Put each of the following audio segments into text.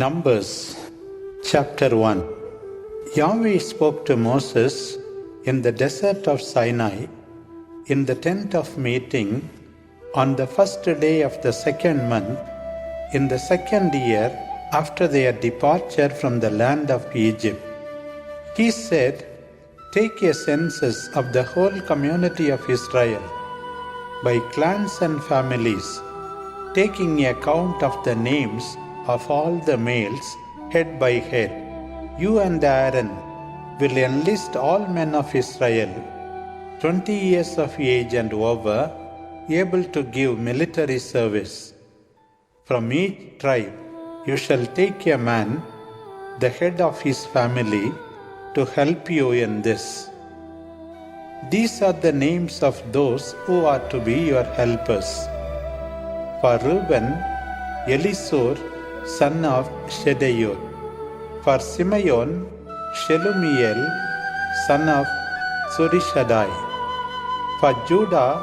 Numbers chapter 1. Yahweh spoke to Moses in the desert of Sinai, in the tent of meeting, on the first day of the second month, in the second year after their departure from the land of Egypt. He said, "Take a census of the whole community of Israel, by clans and families, taking account of the names of all the males, head by head. You and Aaron will enlist all men of Israel, 20 years of age and over, able to give military service. From each tribe you shall take a man, the head of his family, to help you in this. These are the names of those who are to be your helpers. For Reuben, Elisur, son of Shedeur. For Simeon, Shelumiel, son of Surishadai. For Judah,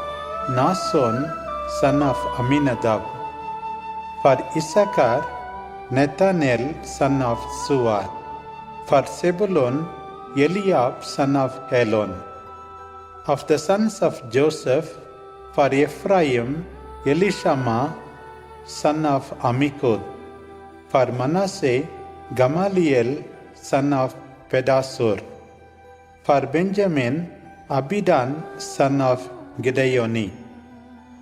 Nason, son of Aminadab. For Issachar, Nethanel, son of Suar. For Zebulun, Eliab, son of Helon. Of the sons of Joseph, for Ephraim, Elishama, son of Amikud. For Manasseh, Gamaliel, son of Pedasur. For Benjamin, Abidan, son of Gideoni.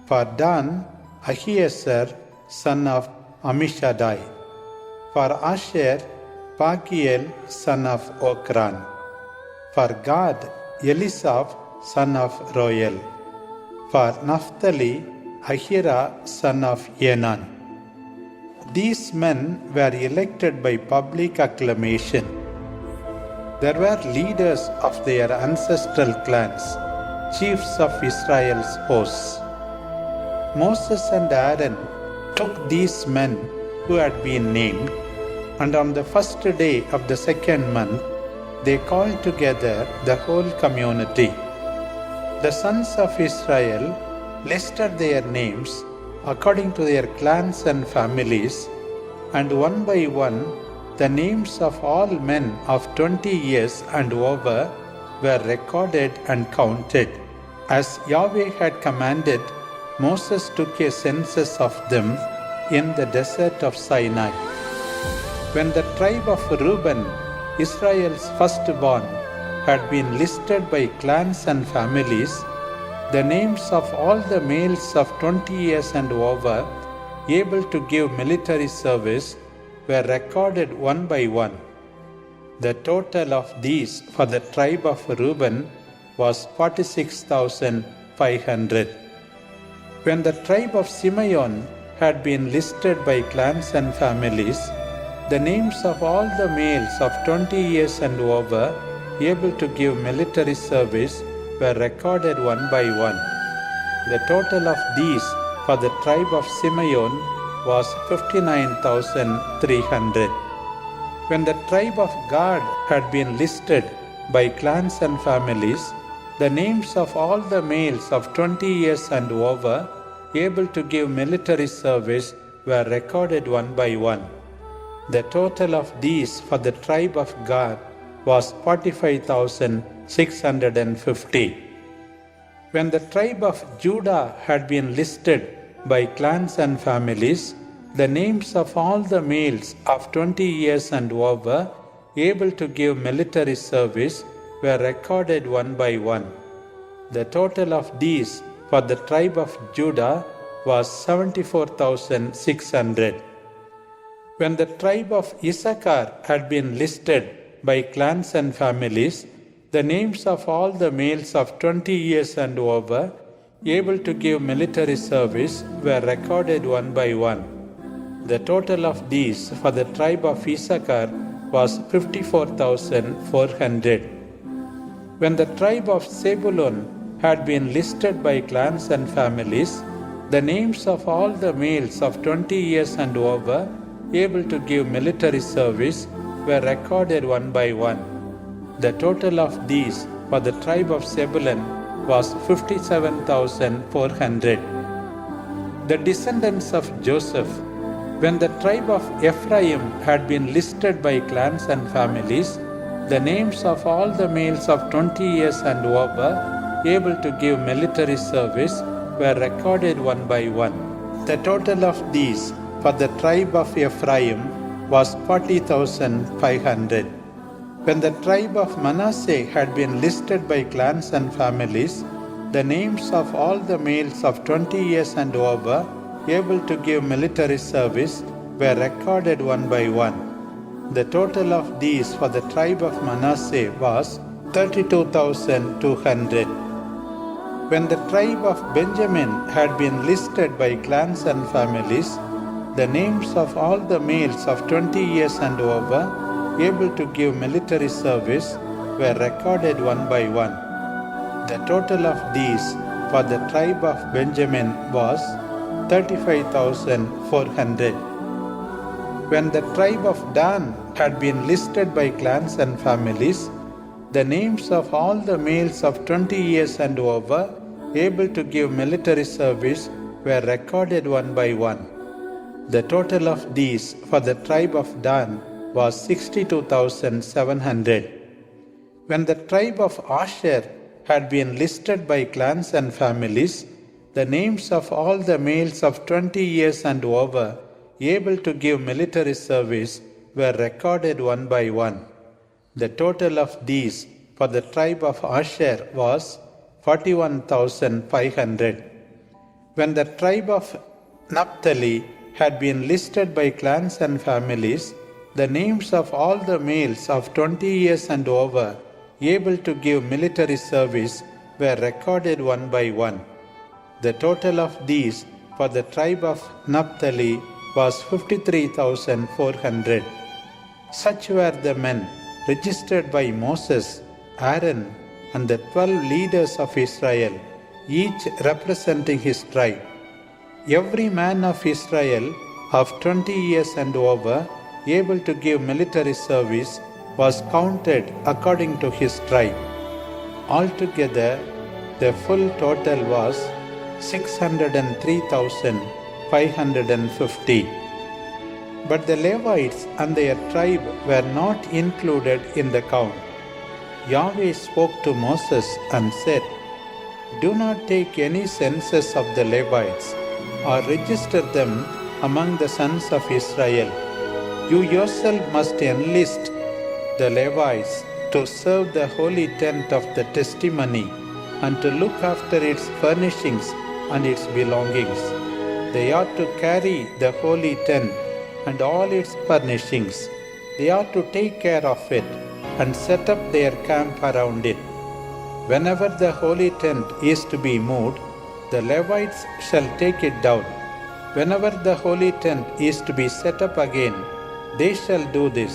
For Dan, Ahiezer, son of Amishadai. For Asher, Pagiel, son of Okran. For Gad, Elisaph, son of Roel. For Naphtali, Ahira, son of Enan. These men were elected by public acclamation. There were leaders of their ancestral clans, chiefs of Israel's hosts. Moses and Aaron took these men who had been named, and on the first day of the second month, they called together the whole community. The sons of Israel listed their names according to their clans and families, and one by one the names of all men of 20 years and over were recorded and counted. As Yahweh had commanded, Moses took a census of them in the desert of Sinai. When the tribe of Reuben, Israel's firstborn, had been listed by clans and families, the names of all the males of 20 years and over, able to give military service, were recorded one by one. The total of these for the tribe of Reuben was 46,500. When the tribe of Simeon had been listed by clans and families, the names of all the males of 20 years and over, able to give military service, were recorded one by one. The total of these for the tribe of Simeon was 59,300. When the tribe of Gad had been listed by clans and families, the names of all the males of 20 years and over, able to give military service, were recorded one by one. The total of these for the tribe of Gad was 45,650. When the tribe of Judah had been listed by clans and families, the names of all the males of 20 years and over, able to give military service, were recorded one by one. The total of these for the tribe of Judah was 74,600. When the tribe of Issachar had been listed by clans and families, the names of all the males of 20 years and over, able to give military service, were recorded one by one. The total of these for the tribe of Issachar was 54,400. When the tribe of Zebulun had been listed by clans and families, the names of all the males of 20 years and over, able to give military service, were recorded one by one. The total of these for the tribe of Zebulun was 57,400. The descendants of Joseph, When the tribe of Ephraim had been listed by clans and families, the names of all the males of 20 years and over able to give military service were recorded one by one. The total of these for the tribe of Ephraim was 40,500. When the tribe of Manasseh had been listed by clans and families, the names of all the males of 20 years and over able to give military service were recorded one by one. The total of these for the tribe of Manasseh was 32,200. When the tribe of Benjamin had been listed by clans and families, the names of all the males of 20 years and over able to give military service were recorded one by one. The total of these for the tribe of Benjamin was 35,400. When the tribe of Dan had been listed by clans and families, the names of all the males of 20 years and over able to give military service were recorded one by one. The total of these for the tribe of Dan was 62,700. When the tribe of Asher had been listed by clans and families, the names of all the males of 20 years and over able to give military service were recorded one by one. The total of these for the tribe of Asher was 41,500. When the tribe of Naphtali had been listed by clans and families, the names of all the males of 20 years and over able to give military service were recorded one by one. The total of these for the tribe of Naphtali was 53,400. Such were the men registered by Moses, Aaron, and the 12 leaders of Israel, each representing his tribe. Every man of Israel of 20 years and over able to give military service was counted according to his tribe. Altogether, the full total was 603,550. But the Levites and their tribe were not included in the count. Yahweh spoke to Moses and said, "Do not take any census of the Levites or register them among the sons of Israel. You yourself must enlist the Levites to serve the holy tent of the testimony and to look after its furnishings and its belongings. They are to carry the holy tent and all its furnishings. They are to take care of it and set up their camp around it. Whenever the holy tent is to be moved, the Levites shall take it down. Whenever the holy tent is to be set up again, they shall do this.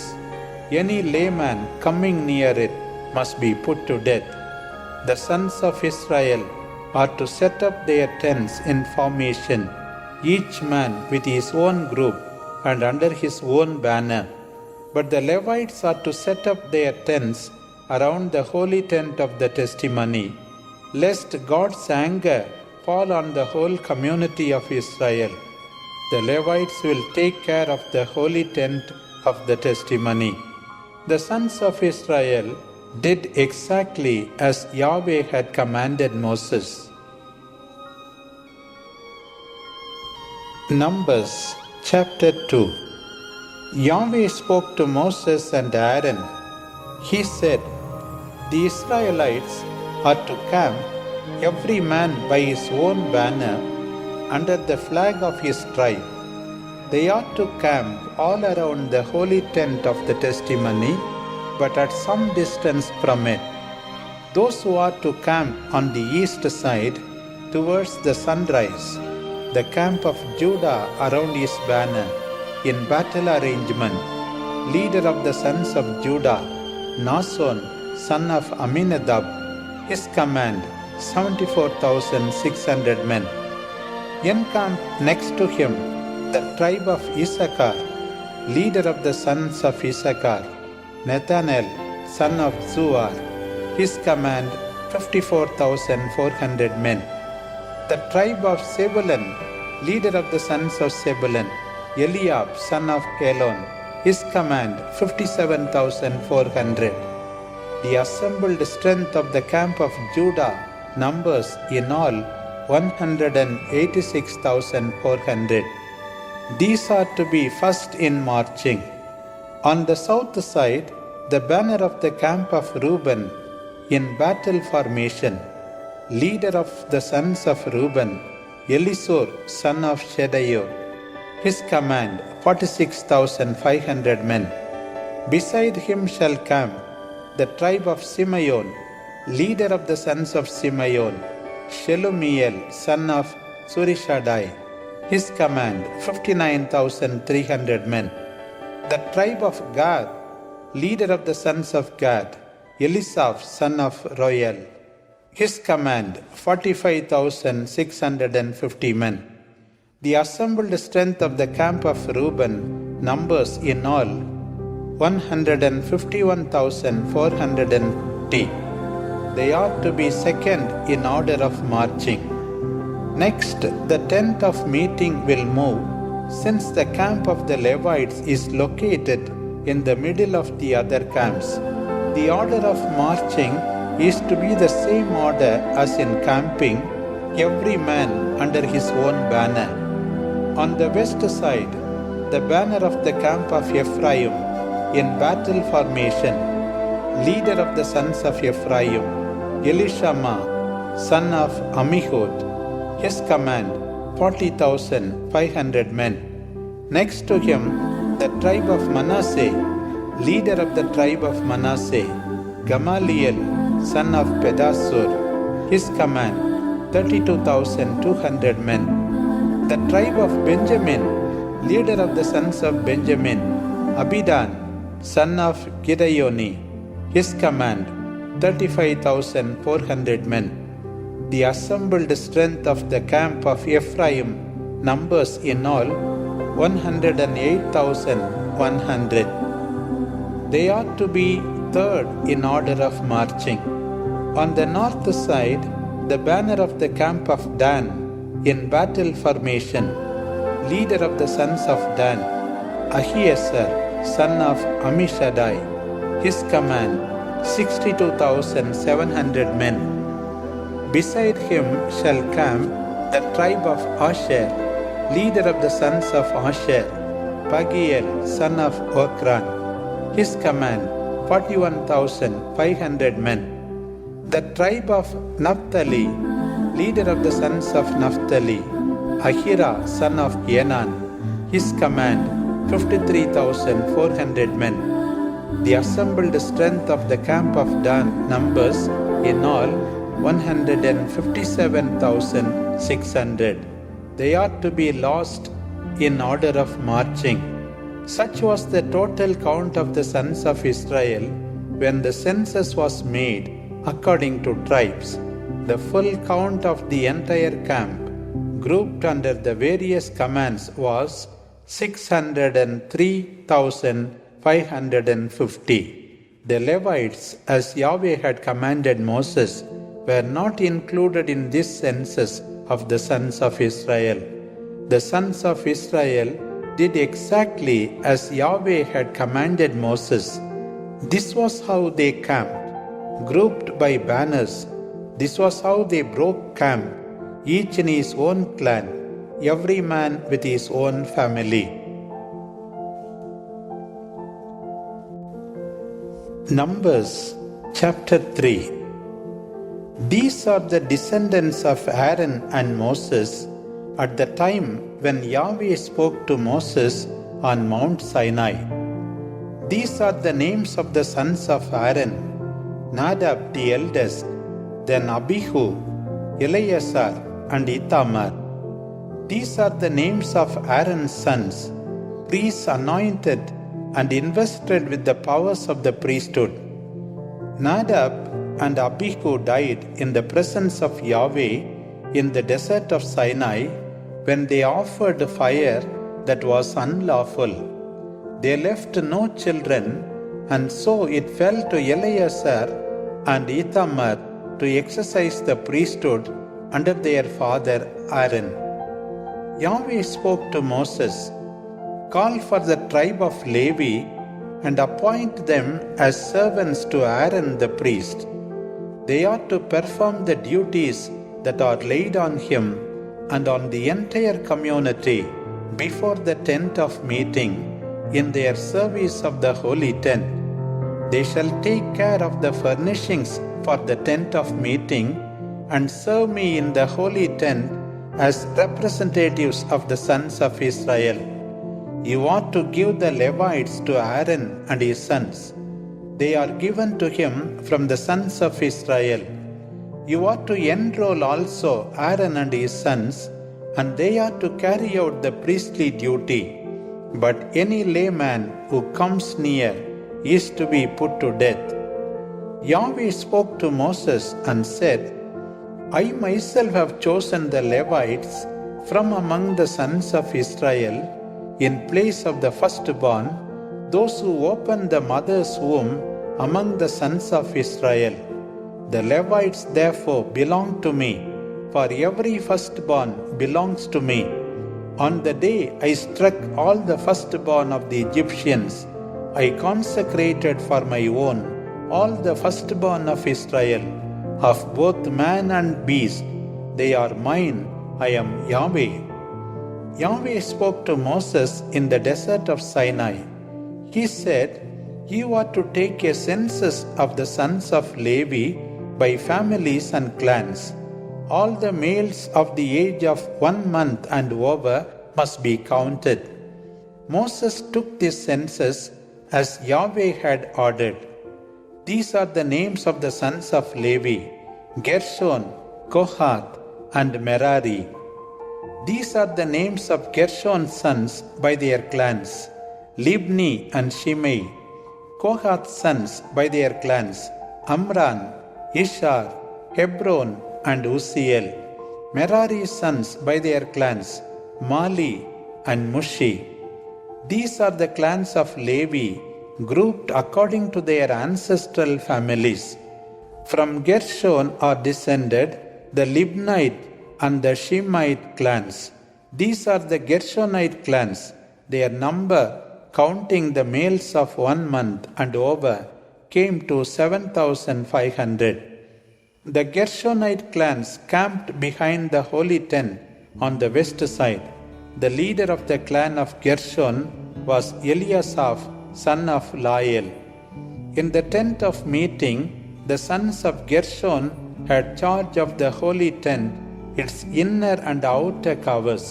Any layman coming near it must be put to death. The sons of Israel are to set up their tents in formation, each man with his own group and under his own banner. But the Levites are to set up their tents around the holy tent of the testimony, lest God's anger fall on the whole community of Israel. The Levites will take care of the holy tent of the testimony." The sons of Israel did exactly as Yahweh had commanded Moses. Numbers chapter 2. Yahweh spoke to Moses and Aaron. He said, "The Israelites are to camp, every man by his own banner, under the flag of his tribe. They are to camp all around the holy tent of the testimony, but at some distance from it. Those who are to camp on the east side, towards the sunrise, the camp of Judah around his banner, in battle arrangement. Leader of the sons of Judah, Nason, son of Aminadab, his command 74,600 men. Encamped next to him, the tribe of Issachar, leader of the sons of Issachar, Nethanel, son of Zuar, his command 54,400 men. The tribe of Zebulun, leader of the sons of Zebulun, Eliab son of Helon, his command 57,400. The assembled strength of the camp of Judah numbers in all 186,400. These are to be first in marching. On the south side, the banner of the camp of Reuben in battle formation. Leader of the sons of Reuben, Elisur son of Shedaiah. His command 46,500 men. Beside him shall camp the tribe of Simeon. Leader of the sons of Simeon, Shelumiel son of Surishadai. His command 59,300 men. The tribe of Gad, leader of the sons of Gad, Elisaph son of Royal. His command 45,650 men. The assembled strength of the camp of Reuben numbers in all 151,420. They ought to be second in order of marching. Next, the tent of meeting will move, since the camp of the Levites is located in the middle of the other camps. The order of marching is to be the same order as in camping, every man under his own banner. On the west side, the banner of the camp of Ephraim in battle formation. Leader of the sons of Ephraim, Elishama, son of Ammihud. His command 40,500 men. Next to him, the tribe of Manasseh, leader of the tribe of Manasseh, Gamaliel, son of Pedasur. His command 32,200 men. The tribe of Benjamin, leader of the sons of Benjamin, Abidan, son of Gideoni. His command 35,400 men. The assembled strength of the camp of Ephraim numbers in all 108,100. They ought to be third in order of marching. On the north side, the banner of the camp of Dan in battle formation. Leader of the sons of Dan, Ahiezer, son of Ammishaddai. His command 62,700 men. Beside him shall camp the tribe of Asher, leader of the sons of Asher, Pagiel, son of Okran. His command 41,500 men. The tribe of Naphtali, leader of the sons of Naphtali, Ahira, son of Enan. His command 53,400 men. The assembled strength of the camp of Dan numbers in all 157,600. They are to be lost in order of marching. Such was the total count of the sons of Israel when the census was made according to tribes. The full count of the entire camp, grouped under the various commands, was 603,550. The Levites, as Yahweh had commanded Moses, were not included in this census of the sons of Israel. The sons of Israel did exactly as Yahweh had commanded Moses. This was how they camped, grouped by banners. This was how they broke camp, each in his own clan, every man with his own family. Numbers chapter 3. These are the descendants of Aaron and Moses at the time when Yahweh spoke to Moses on Mount Sinai. These are the names of the sons of Aaron: Nadab the eldest, then Abihu, Eleazar, and Ithamar. These are the names of Aaron's sons, priests anointed and invested with the powers of the priesthood. Nadab and Abihu died in the presence of Yahweh in the desert of Sinai when they offered fire that was unlawful. They left no children, and so it fell to Eleazar and Ithamar to exercise the priesthood under their father Aaron. Yahweh spoke to Moses, call for the tribe of Levi and appoint them as servants to Aaron the priest. They are to perform the duties that are laid on him and on the entire community before the tent of meeting in their service of the holy tent. They shall take care of the furnishings for the tent of meeting and serve me in the holy tent as representatives of the sons of Israel. You ought to give the Levites to Aaron and his sons. They are given to him from the sons of Israel. You ought to enroll also Aaron and his sons, and they are to carry out the priestly duty. But any layman who comes near is to be put to death. Yahweh spoke to Moses and said, I myself have chosen the Levites from among the sons of Israel in place of the firstborn, those who open the mother's womb among the sons of Israel. The Levites therefore belong to me, for every firstborn belongs to me. On the day I struck all the firstborn of the Egyptians, I consecrated for my own all the firstborn of Israel, of both man and beast. They are mine, I am Yahweh. Yahweh spoke to Moses in the desert of Sinai. He said, You are to take a census of the sons of Levi by families and clans. All the males of the age of 1 month and over must be counted. Moses took this census as Yahweh had ordered. These are the names of the sons of Levi: Gershon, Kohath, and Merari. These are the names of Gershon's sons by their clans: Libni and Shimei. Kohath's sons by their clans: Amram, Ishar, Hebron, and Uzziel. Merari's sons by their clans: Mali and Mushi. These are the clans of Levi, grouped according to their ancestral families. From Gershon are descended the Libnite and the Shimite clans. These are the Gershonite clans. Their number, counting the males of 1 month and over, came to 7,500. The Gershonite clans camped behind the holy tent on the west side. The leader of the clan of Gershon was Eliasaph, son of Lael. In the tent of meeting, the sons of Gershon had charge of the holy tent, its inner and outer covers,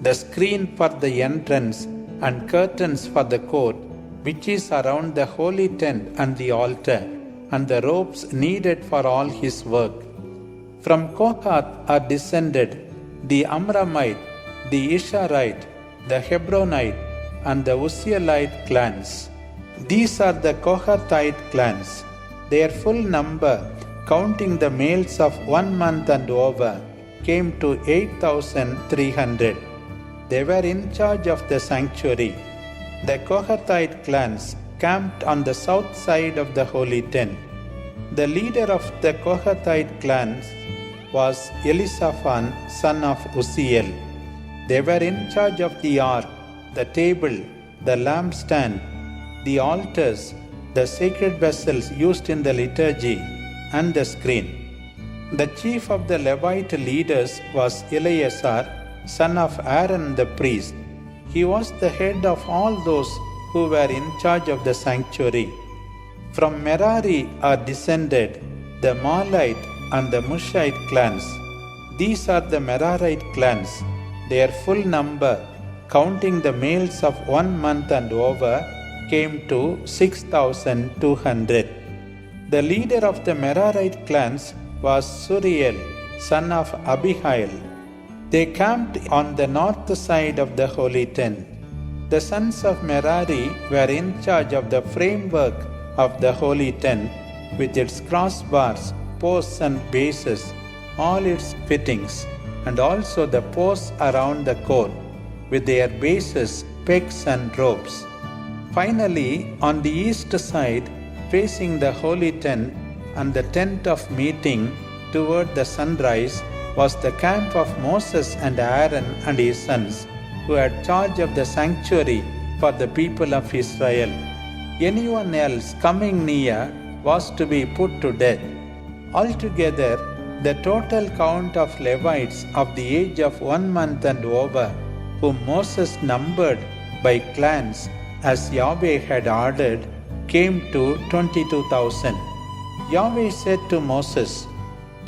the screen for the entrance, and curtains for the court, which is around the holy tent and the altar, and the ropes needed for all his work. From Kohath are descended the Amramite, the Isharite, the Hebronite, and the Uzzielite clans. These are the Kohathite clans. Their full number, counting the males of 1 month and over, came to 8,300. They were in charge of the sanctuary. The Kohathite clans camped on the south side of the holy tent. The leader of the Kohathite clans was Elisaphan, son of Uzziel. They were in charge of the ark, the table, the lampstand, the altars, the sacred vessels used in the liturgy, and the screen. The chief of the Levite leaders was Eleazar, son of Aaron the priest. He was the head of all those who were in charge of the sanctuary. From Merari are descended the Malite and the Mushite clans. These are the Merarite clans. Their full number, counting the males of 1 month and over, came to 6,200. The leader of the Merarite clans was Suriel, son of Abihail. They camped on the north side of the holy tent. The sons of Merari were in charge of the framework of the holy tent, with its crossbars, posts and bases, all its fittings, and also the posts around the court, with their bases, pegs and ropes. Finally, on the east side, facing the holy tent and the tent of meeting toward the sunrise, was the camp of Moses and Aaron and his sons, who had charge of the sanctuary for the people of Israel. Anyone else coming near was to be put to death. Altogether, the total count of Levites of the age of 1 month and over, whom Moses numbered by clans as Yahweh had ordered, came to 22,000. Yahweh said to Moses,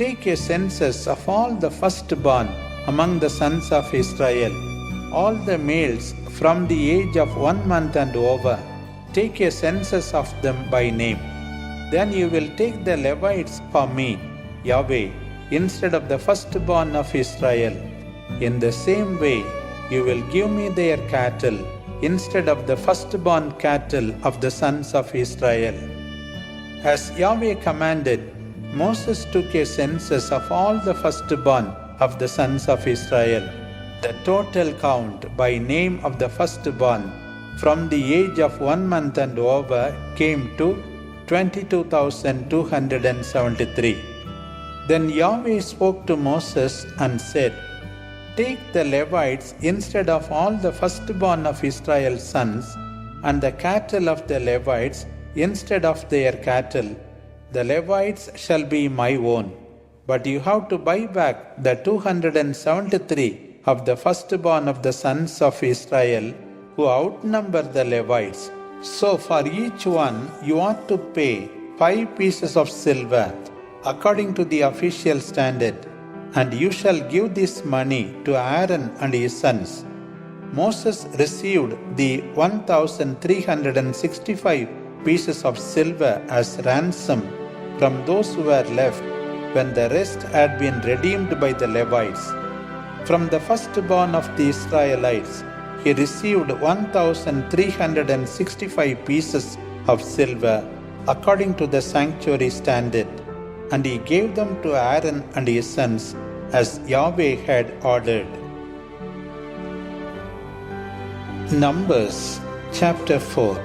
"Take a census of all the firstborn among the sons of Israel, all the males from the age of 1 month and over. Take a census of them by name. Then you will take the Levites for me, Yahweh, instead of the firstborn of Israel. In the same way, you will give me their cattle instead of the firstborn cattle of the sons of Israel." As Yahweh commanded, Moses took a census of all the firstborn of the sons of Israel. The total count by name of the firstborn from the age of 1 month and over came to 22,273. Then Yahweh spoke to Moses and said, "Take the Levites instead of all the firstborn of Israel's sons, and the cattle of the Levites instead of their cattle. The Levites shall be my own. But you have to buy back the 273 of the firstborn of the sons of Israel, who outnumber the Levites. So for each one you ought to pay 5 pieces of silver, according to the official standard, and you shall give this money to Aaron and his sons." Moses received the 1,365 pieces of silver as ransom from those who were left when the rest had been redeemed by the Levites. From the firstborn of the Israelites, he received 1,365 pieces of silver according to the sanctuary standard, and he gave them to Aaron and his sons as Yahweh had ordered. Numbers chapter 4.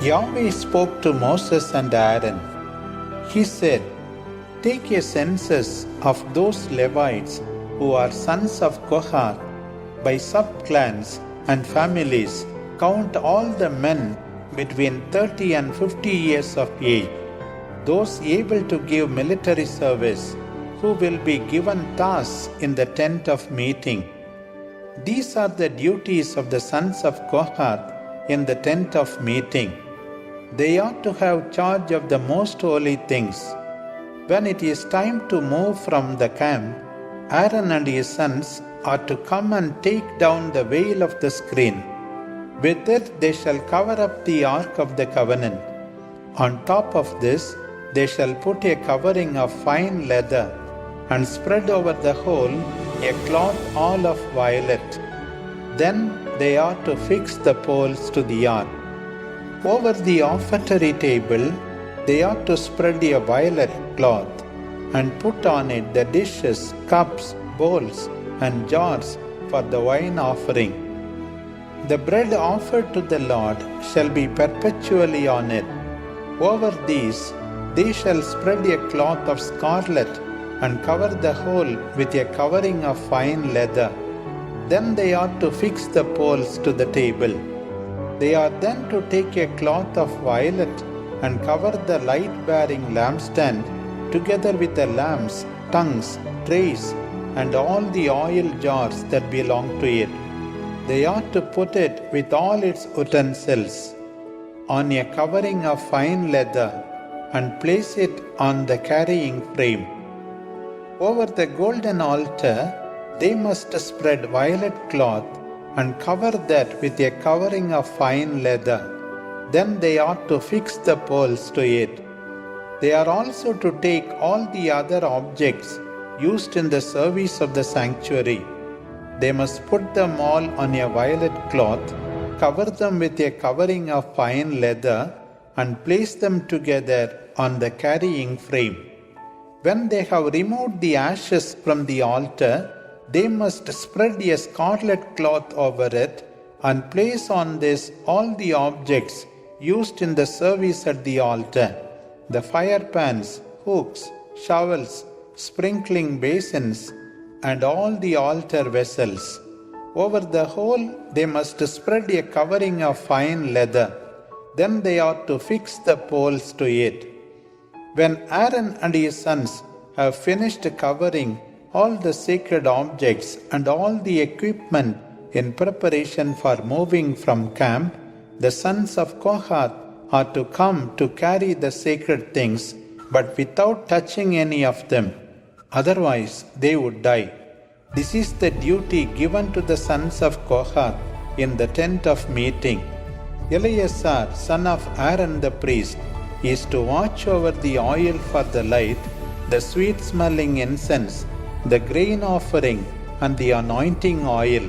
Yahweh spoke to Moses and Aaron. He said, "Take a census of those Levites who are sons of Kohath by subclans and families. Count all the men between 30 and 50 years of age, those able to give military service, who will be given tasks in the tent of meeting. These are the duties of the sons of Kohath in the tent of meeting. They ought to have charge of the most holy things. When it is time to move from the camp, Aaron and his sons are to come and take down the veil of the screen. With it they shall cover up the ark of the covenant. On top of this they shall put a covering of fine leather and spread over the whole a cloth all of violet. Then they are to fix the poles to the ark. Over the offertory table they ought to spread a violet cloth and put on it the dishes, cups, bowls, and jars for the wine offering. The bread offered to the Lord shall be perpetually on it. Over these they shall spread a cloth of scarlet and cover the whole with a covering of fine leather. Then they ought to fix the poles to the table. They are then to take a cloth of violet and cover the light-bearing lampstand together with the lamps, tongues, trays, and all the oil jars that belong to it. They ought to put it with all its utensils on a covering of fine leather and place it on the carrying frame. Over the golden altar they must spread violet cloth and cover that with a covering of fine leather. Then they ought to fix the poles to it. They are also to take all the other objects used in the service of the sanctuary. They must put them all on a violet cloth, cover them with a covering of fine leather, and place them together on the carrying frame. When they have removed the ashes from the altar, they must spread a scarlet cloth over it and place on this all the objects used in the service at the altar, the fire pans, hooks, shovels, sprinkling basins, and all the altar vessels. Over the whole they must spread a covering of fine leather. Then they ought to fix the poles to it. When Aaron and his sons have finished covering all the sacred objects and all the equipment in preparation for moving from camp, the sons of Kohath are to come to carry the sacred things, but without touching any of them. Otherwise they would die. This is the duty given to the sons of Kohath in the tent of meeting. Eleazar, son of Aaron the priest, is to watch over the oil for the light, the sweet-smelling incense, the grain offering, and the anointing oil.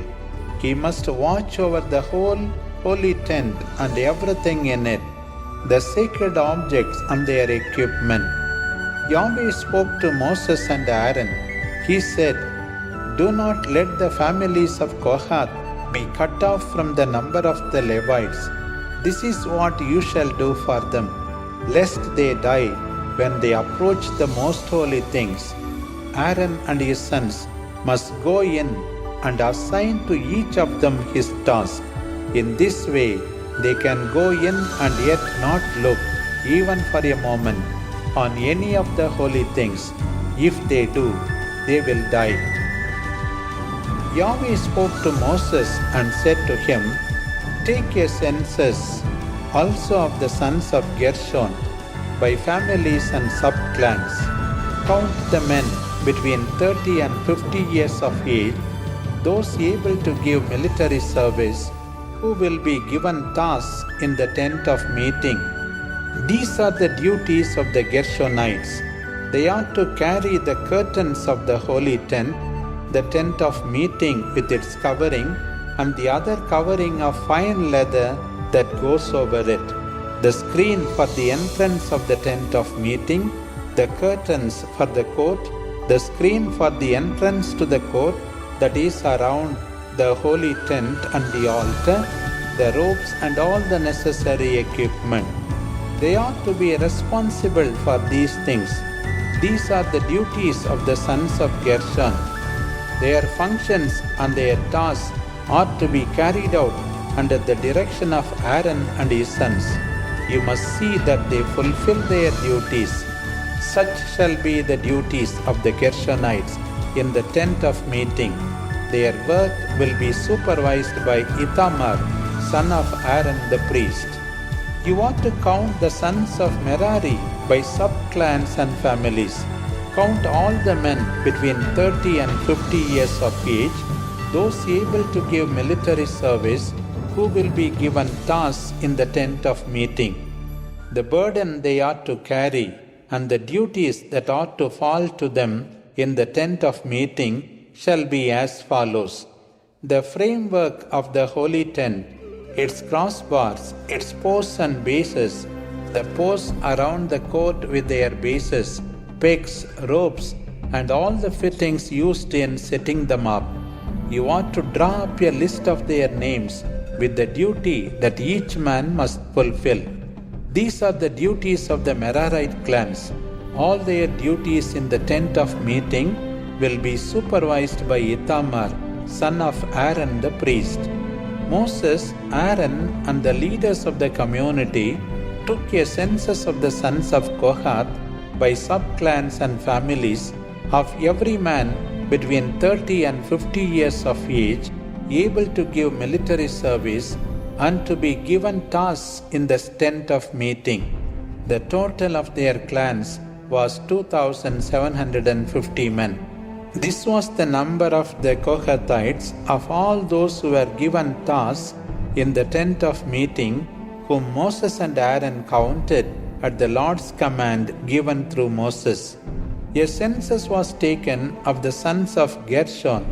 He must watch over the whole holy tent and everything in it, the sacred objects and their equipment. Yahweh spoke to Moses and Aaron. He said, "Do not let the families of Kohath be cut off from the number of the Levites. This is what you shall do for them, lest they die when they approach the most holy things. Aaron and his sons must go in and assign to each of them his task. In this way, they can go in and yet not look, even for a moment, on any of the holy things. If they do, they will die." Yahweh spoke to Moses and said to him, "Take a census also of the sons of Gershon by families and subclans. Count the men between 30 and 50 years of age, those able to give military service, who will be given tasks in the tent of meeting. These are the duties of the Gershonites. They are to carry the curtains of the holy tent, the tent of meeting with its covering, and the other covering of fine leather that goes over it, the screen for the entrance of the tent of meeting, the curtains for the court, the screen for the entrance to the court that is around the holy tent and the altar, the ropes and all the necessary equipment. They ought to be responsible for these things. These are the duties of the sons of Gershon. Their functions and their tasks ought to be carried out under the direction of Aaron and his sons. You must see that they fulfill their duties. Such shall be the duties of the Gershonites in the tent of meeting. Their work will be supervised by Ithamar, son of Aaron the priest. You ought to count the sons of Merari by subclans and families. Count all the men between 30 and 50 years of age, those able to give military service, who will be given tasks in the tent of meeting. The burden they ought to carry and the duties that ought to fall to them in the tent of meeting shall be as follows. The framework of the holy tent, its crossbars, its posts and bases, the posts around the court with their bases, pegs, ropes, and all the fittings used in setting them up. You ought to draw up a list of their names with the duty that each man must fulfill. These are the duties of the Merarite clans. All their duties in the tent of meeting will be supervised by Ithamar, son of Aaron the priest. Moses, Aaron, and the leaders of the community took a census of the sons of Kohath by subclans and families of every man between 30 and 50 years of age, able to give military service and to be given tasks in the tent of meeting. The total of their clans was 2,750 men. This was the number of the Kohathites of all those who were given tasks in the tent of meeting, whom Moses and Aaron counted at the Lord's command given through Moses. A census was taken of the sons of Gershon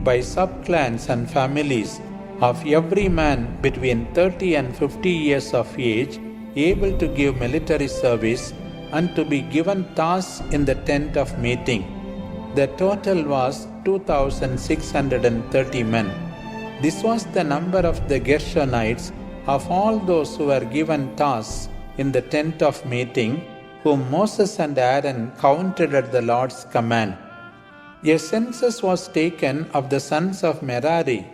by subclans and families of every man between 30 and 50 years of age, able to give military service and to be given tasks in the tent of meeting. The total was 2,630 men. This was the number of the Gershonites of all those who were given tasks in the tent of meeting, whom Moses and Aaron counted at the Lord's command. A census was taken of the sons of Merari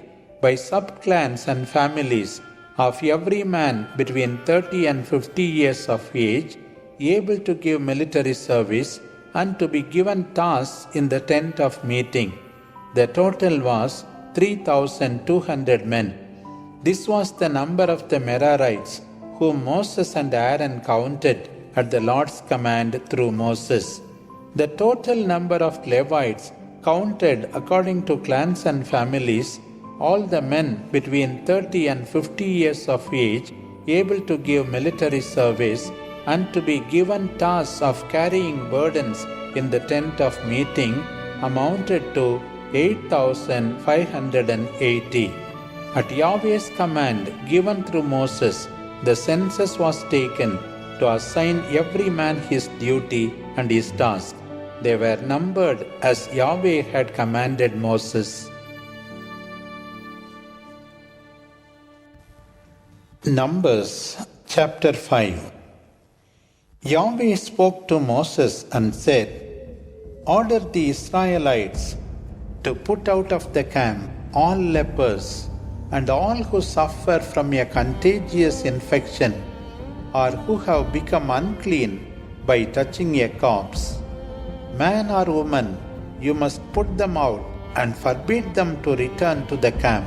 by subclans and families of every man between 30 and 50 years of age, able to give military service and to be given tasks in the tent of meeting. The total was 3,200 men. This was the number of the Merarites, whom Moses and Aaron counted at the Lord's command through Moses. The total number of Levites counted according to clans and families, all the men between 30 and 50 years of age, able to give military service and to be given tasks of carrying burdens in the tent of meeting, amounted to 8,580. At Yahweh's command given through Moses, the census was taken to assign every man his duty and his task. They were numbered as Yahweh had commanded Moses. Numbers chapter 5. Yahweh spoke to Moses and said, "Order the Israelites to put out of the camp all lepers and all who suffer from a contagious infection or who have become unclean by touching a corpse. Man or woman, you must put them out and forbid them to return to the camp.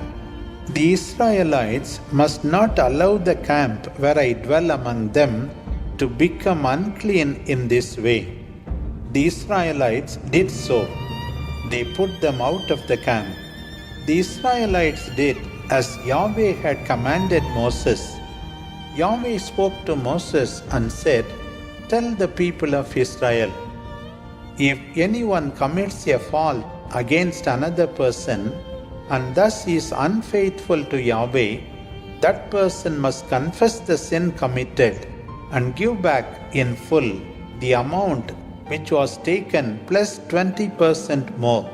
The Israelites must not allow the camp where I dwell among them to become unclean in this way." The Israelites did so. They put them out of the camp. The Israelites did as Yahweh had commanded Moses. Yahweh spoke to Moses and said, "Tell the people of Israel, if anyone commits a fault against another person and thus is unfaithful to Yahweh, that person must confess the sin committed and give back in full the amount which was taken plus 20% more.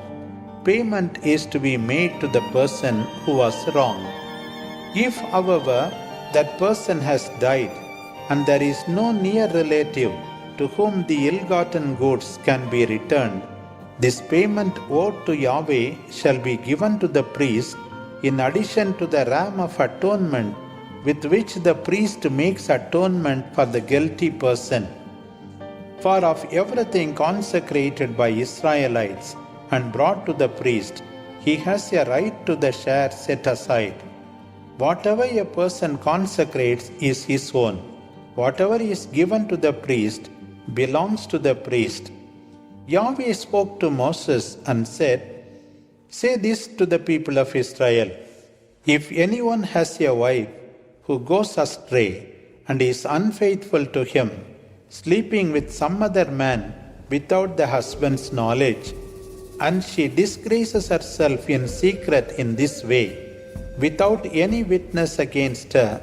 Payment is to be made to the person who was wronged. If, however, that person has died and there is no near relative to whom the ill-gotten goods can be returned, this payment owed to Yahweh shall be given to the priest in addition to the ram of atonement with which the priest makes atonement for the guilty person. For of everything consecrated by Israelites and brought to the priest, he has a right to the share set aside. Whatever a person consecrates is his own. Whatever is given to the priest belongs to the priest." Yahweh spoke to Moses and said, "Say this to the people of Israel. If anyone has a wife who goes astray and is unfaithful to him, sleeping with some other man without the husband's knowledge, and she disgraces herself in secret in this way, without any witness against her,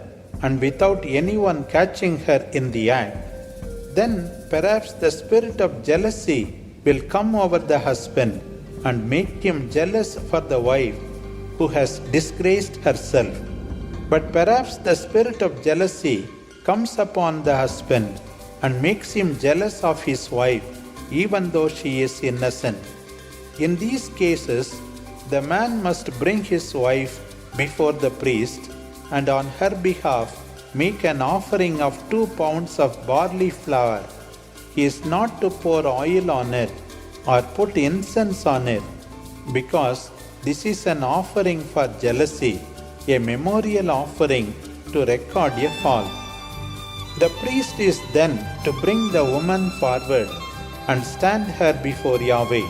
and without anyone catching her in the act, then perhaps the spirit of jealousy will come over the husband and make him jealous for the wife who has disgraced herself. But perhaps the spirit of jealousy comes upon the husband and makes him jealous of his wife, even though she is innocent. In these cases, the man must bring his wife before the priest and on her behalf make an offering of 2 pounds of barley flour. He is not to pour oil on it or put incense on it, because this is an offering for jealousy, a memorial offering to record a fault. The priest is then to bring the woman forward and stand her before Yahweh.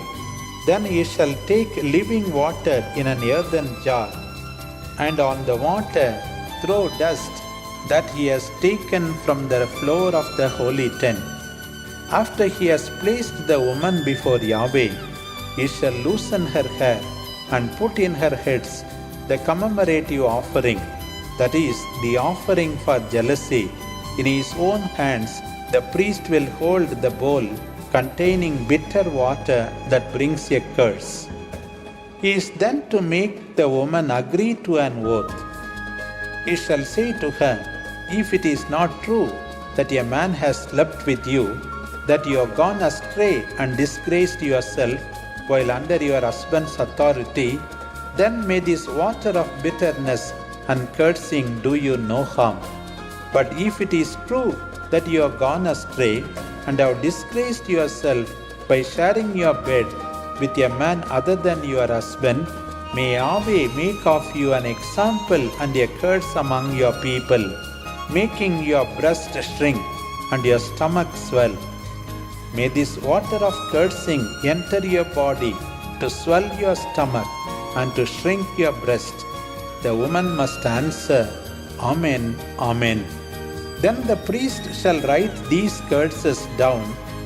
Then he shall take living water in an earthen jar, and on the water throw dust that he has taken from the floor of the holy tent. After he has placed the woman before Yahweh, he shall loosen her hair and put in her heads the commemorative offering, that is, the offering for jealousy. In his own hands the priest will hold the bowl containing bitter water that brings a curse. He is then to make the woman agree to an oath. He shall say to her, "If it is not true that a man has slept with you, that you have gone astray and disgraced yourself while under your husband's authority, then may this water of bitterness and cursing do you no harm. But if it is true that you have gone astray and have disgraced yourself by sharing your bed with a man other than your husband, may Yahweh make of you an example and a curse among your people, making your breast shrink and your stomach swell. May this water of cursing enter your body to swell your stomach and to shrink your breast. The woman must answer, Amen, Amen. Then the priest shall write these curses down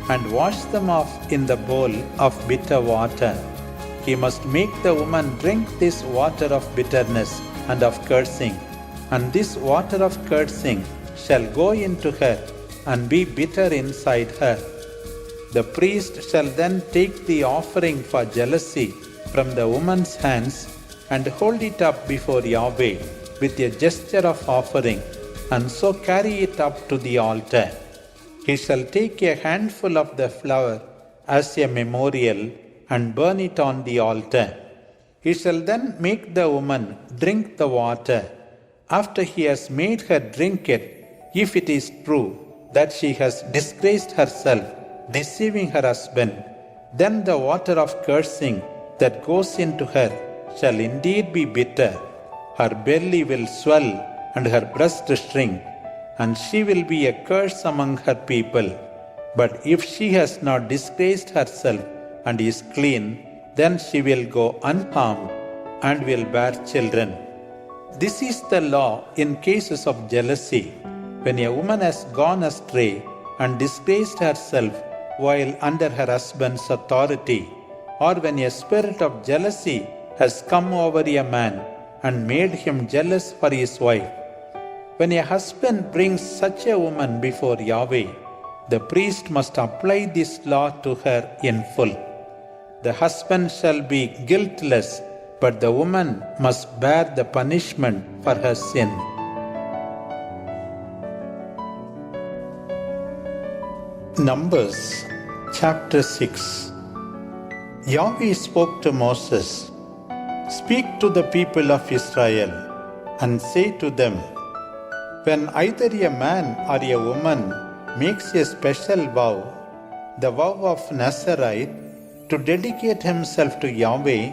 and wash them off in the bowl of bitter water. He must make the woman drink this water of bitterness and of cursing, and this water of cursing shall go into her and be bitter inside her. The priest shall then take the offering for jealousy from the woman's hands and hold it up before Yahweh with a gesture of offering, and so carry it up to the altar. He shall take a handful of the flour as a memorial and burn it on the altar. He shall then make the woman drink the water. After he has made her drink it, if it is true that she has disgraced herself, deceiving her husband, then the water of cursing that goes into her shall indeed be bitter. Her belly will swell and her breast shrink, and she will be a curse among her people. But if she has not disgraced herself and is clean, then she will go unharmed and will bear children. This is the law in cases of jealousy, when a woman has gone astray and disgraced herself while under her husband's authority, or when a spirit of jealousy has come over a man and made him jealous for his wife. When a husband brings such a woman before Yahweh, the priest must apply this law to her in full. The husband shall be guiltless, but the woman must bear the punishment for her sin. Numbers chapter 6. Yahweh spoke to Moses, "Speak to the people of Israel and say to them, when either a man or a woman makes a special vow, the vow of Nazarite, to dedicate himself to Yahweh,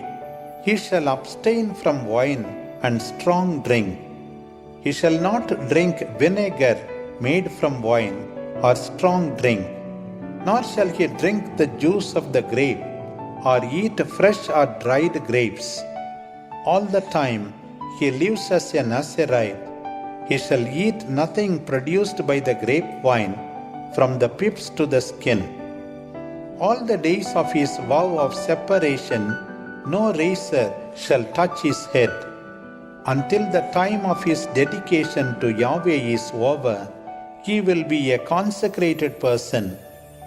he shall abstain from wine and strong drink. He shall not drink vinegar made from wine or strong drink, nor shall he drink the juice of the grape, or eat fresh or dried grapes. All the time he lives as a Nazarite, he shall eat nothing produced by the grapevine, from the pips to the skin. All the days of his vow of separation, no razor shall touch his head. Until the time of his dedication to Yahweh is over, he will be a consecrated person,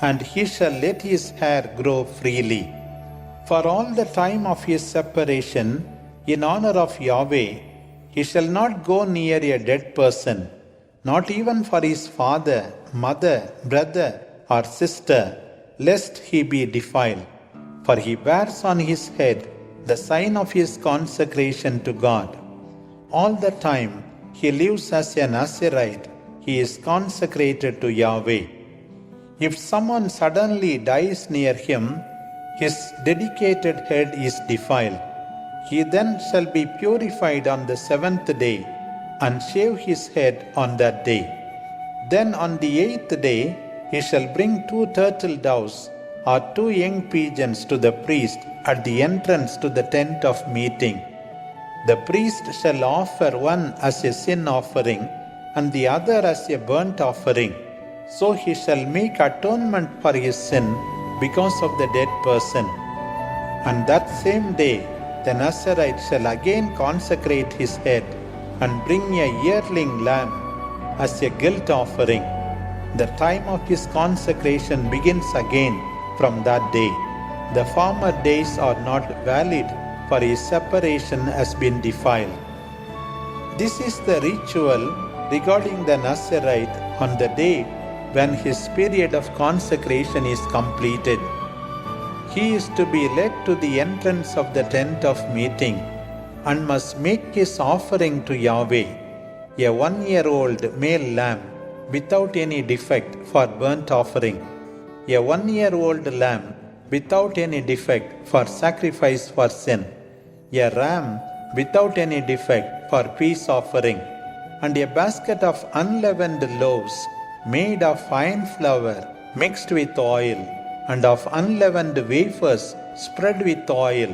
and he shall let his hair grow freely. For all the time of his separation, in honor of Yahweh, he shall not go near a dead person, not even for his father, mother, brother, or sister, lest he be defiled. For he bears on his head the sign of his consecration to God. All the time he lives as a Nazarite, he is consecrated to Yahweh. If someone suddenly dies near him, his dedicated head is defiled. He then shall be purified on the seventh day, and shave his head on that day. Then on the eighth day he shall bring 2 turtle doves or 2 young pigeons to the priest at the entrance to the tent of meeting. The priest shall offer one as a sin offering and the other as a burnt offering. So he shall make atonement for his sin because of the dead person. And that same day the Nazarite shall again consecrate his head and bring a yearling lamb as a guilt offering. The time of his consecration begins again from that day. The former days are not valid, for his separation has been defiled. This is the ritual regarding the Nazarite on the day when his period of consecration is completed. He is to be led to the entrance of the tent of meeting, and must make his offering to Yahweh, a 1-year-old male lamb without any defect for burnt offering, a 1-year-old lamb without any defect for sacrifice for sin, a ram without any defect for peace offering, and a basket of unleavened loaves made of fine flour mixed with oil, and of unleavened wafers spread with oil,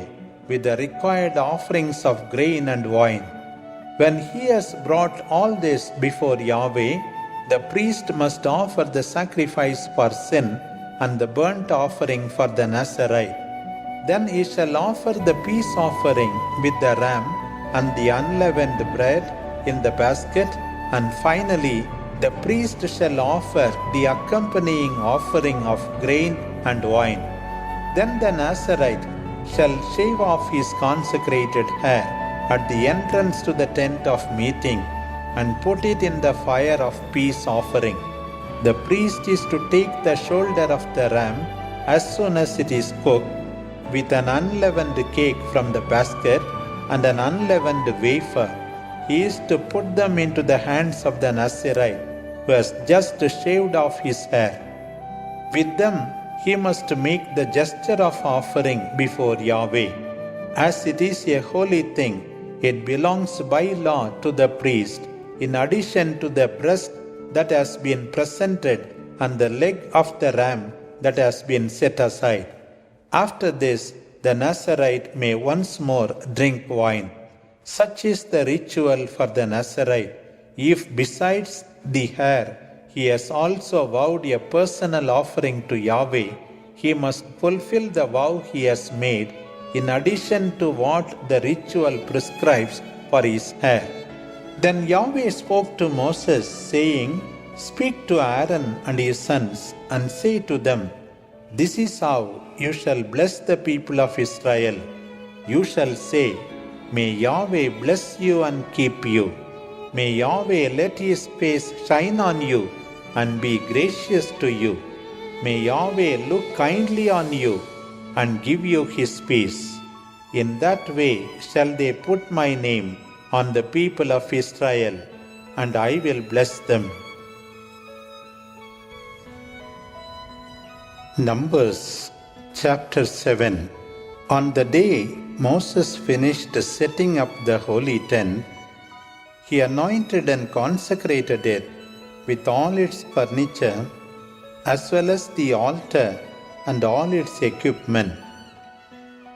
with the required offerings of grain and wine. When he has brought all this before Yahweh, the priest must offer the sacrifice for sin and the burnt offering for the Nazarite. Then he shall offer the peace offering with the ram and the unleavened bread in the basket, and finally the priest shall offer the accompanying offering of grain and wine. Then the Nazarite shall shave off his consecrated hair at the entrance to the tent of meeting and put it in the fire of peace offering. The priest is to take the shoulder of the ram as soon as it is cooked, with an unleavened cake from the basket and an unleavened wafer. He is to put them into the hands of the Nazarite who has just shaved off his hair. With them he must make the gesture of offering before Yahweh. As it is a holy thing, it belongs by law to the priest, in addition to the breast that has been presented and the leg of the ram that has been set aside. After this, the Nazarite may once more drink wine. Such is the ritual for the Nazarite. If besides the hair he has also vowed a personal offering to Yahweh, he must fulfill the vow he has made in addition to what the ritual prescribes for his hair. Then Yahweh spoke to Moses, saying, "Speak to Aaron and his sons, and say to them, This is how you shall bless the people of Israel. You shall say, May Yahweh bless you and keep you. May Yahweh let his face shine on you and be gracious to you. May Yahweh look kindly on you and give you his peace. In that way shall they put my name on the people of Israel, and I will bless them." Numbers chapter 7. On the day Moses finished setting up the holy tent, he anointed and consecrated it with all its furniture, as well as the altar and all its equipment.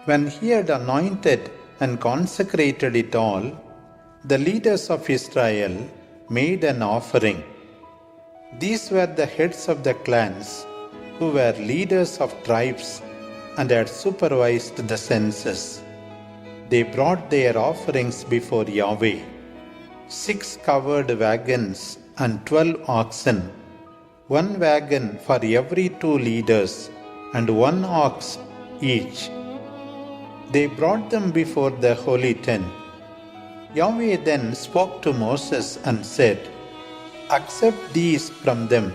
When he had anointed and consecrated it all, the leaders of Israel made an offering. These were the heads of the clans, who were leaders of tribes and had supervised the census. They brought their offerings before Yahweh: 6 covered wagons and 12 oxen, 1 wagon for every 2 leaders, and 1 ox each. They brought them before the holy tent. Yahweh then spoke to Moses and said, "Accept these from them,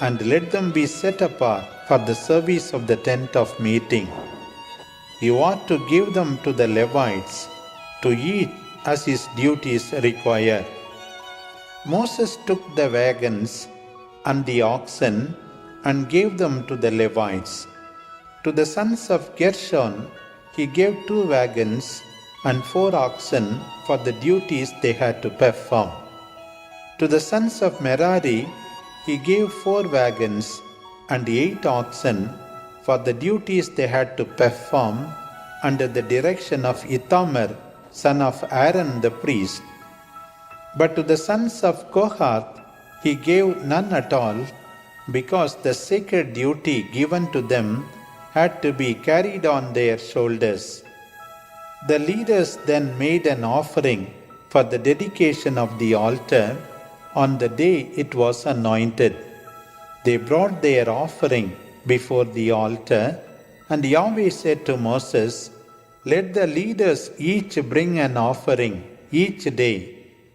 and let them be set apart for the service of the tent of meeting. You ought to give them to the Levites to eat as his duties require." Moses took the wagons and the oxen and gave them to the Levites. To the sons of Gershon he gave 2 wagons and 4 oxen for the duties they had to perform. To the sons of Merari he gave 4 wagons and 8 oxen for the duties they had to perform under the direction of Ithamar, son of Aaron the priest. But to the sons of Kohath he gave none at all, because the sacred duty given to them had to be carried on their shoulders. The leaders then made an offering for the dedication of the altar on the day it was anointed. They brought their offering before the altar, and Yahweh said to Moses, "Let the leaders each bring an offering each day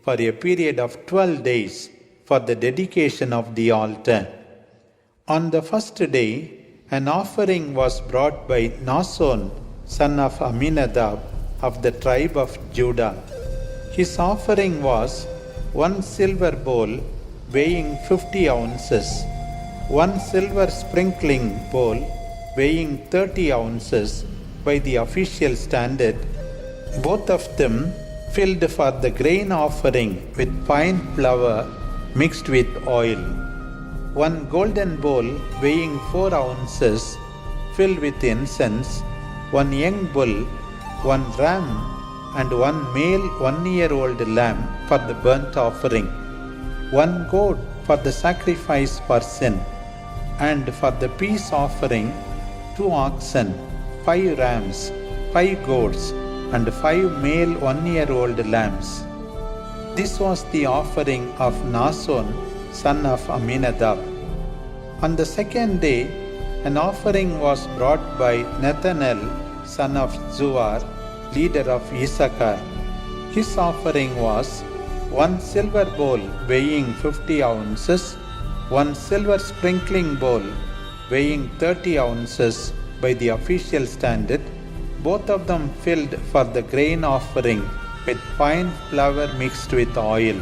for a period of 12 days for the dedication of the altar." On the first day, an offering was brought by Nason, son of Aminadab, of the tribe of Judah. His offering was 1 silver bowl weighing 50 ounces, 1 silver sprinkling bowl weighing 30 ounces by the official standard, both of them filled for the grain offering with fine flour mixed with oil. 1 golden bowl weighing 4 ounces filled with incense, 1 young bull, 1 ram, and 1 male 1-year-old lamb for the burnt offering, 1 goat for the sacrifice for sin, and for the peace offering 2 oxen, 5 rams, 5 goats, and 5 male 1-year-old lambs. This was the offering of Nahshon, son of Amminadab. On the second day, an offering was brought by Nethanel, son of Zuar, leader of Issachar. His offering was 1 silver bowl weighing 50 ounces, 1 silver sprinkling bowl weighing 30 ounces by the official standard, both of them filled for the grain offering with fine flour mixed with oil.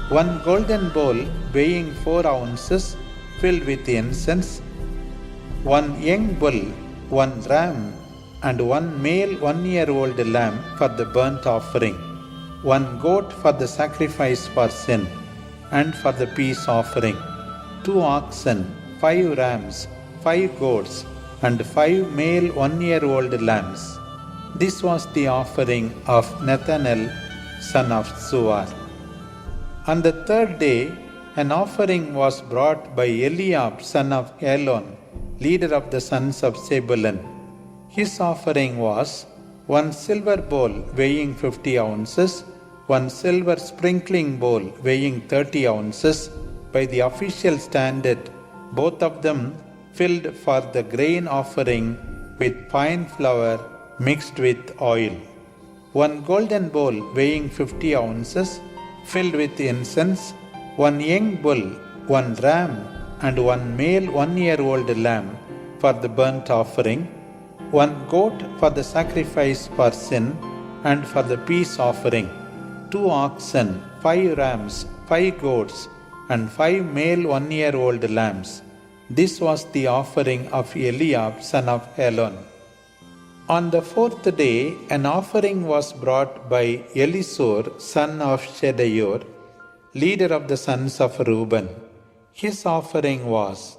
1 golden bowl weighing 4 ounces filled with incense, 1 young bull, 1 ram, and 1 male 1-year-old lamb for the burnt offering, 1 goat for the sacrifice for sin, and for the peace offering, 2 oxen, 5 rams, 5 goats, and 5 male 1-year-old lambs. This was the offering of Nethanel, son of Zuar. On the third day, an offering was brought by Eliab, son of Helon, leader of the sons of Zebulun. His offering was 1 silver bowl weighing 50 ounces, 1 silver sprinkling bowl weighing 30 ounces by the official standard, both of them filled for the grain offering with fine flour mixed with oil. 1 golden bowl weighing 50 ounces filled with incense, 1 young bull, 1 ram, and 1 male 1-year-old lamb for the burnt offering, 1 goat for the sacrifice for sin and for the peace offering, 2 oxen, 5 rams, 5 goats, and 5 male 1-year-old lambs. This was the offering of Eliab, son of Helon. On the fourth day, an offering was brought by Elisur, son of Shedeur, leader of the sons of Reuben. His offering was